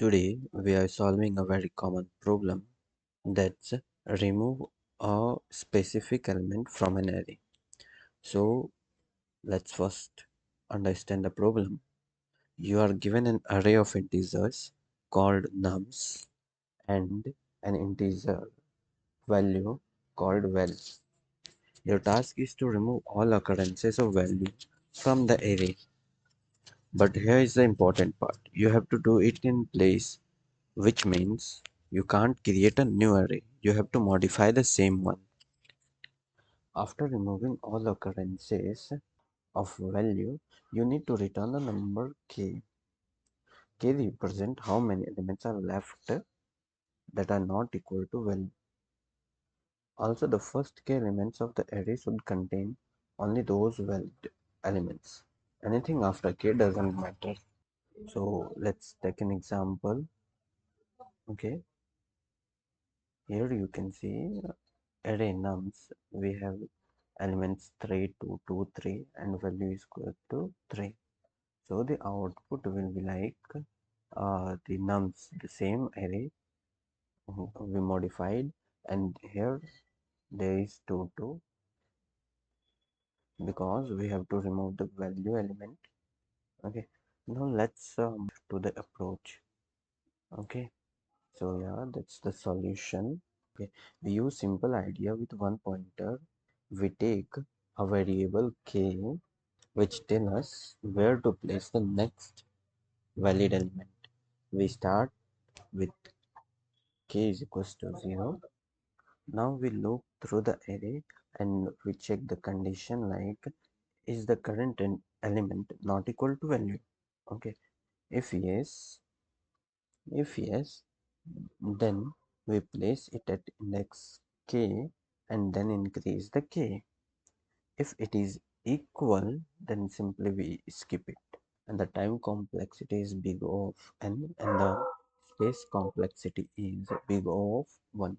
Today we are solving a very common problem, that's remove a specific element from an array. So let's first understand the problem. You are given an array of integers called nums and an integer value called val. Your task is to remove all occurrences of value from the array. But here is the important part. You have to do it in place, which means you can't create a new array. You have to modify the same one. After removing all occurrences of value, you need to return the number k. K represents how many elements are left that are not equal to value. Also, the first k elements of the array should contain only those valid elements. Anything after k doesn't matter. So let's take an example. Okay, here you can see array nums. We have elements 3, 2, 2, 3 and value is equal to 3. So the output will be like the nums, the same array we modified, and here there is 2, 2 because we have to remove the value element. Okay, now let's to the approach. Okay, so yeah, that's the solution. Okay, we use simple idea with one pointer. We take a variable k which tell us where to place the next valid element. We start with k is equals to 0. Now we look through the array and we check the condition like is the current element not equal to value. Okay, if yes, then we place it at index k and then increase the k. If it is equal, then simply we skip it. And the time complexity is big O of n and the space complexity is big O of 1.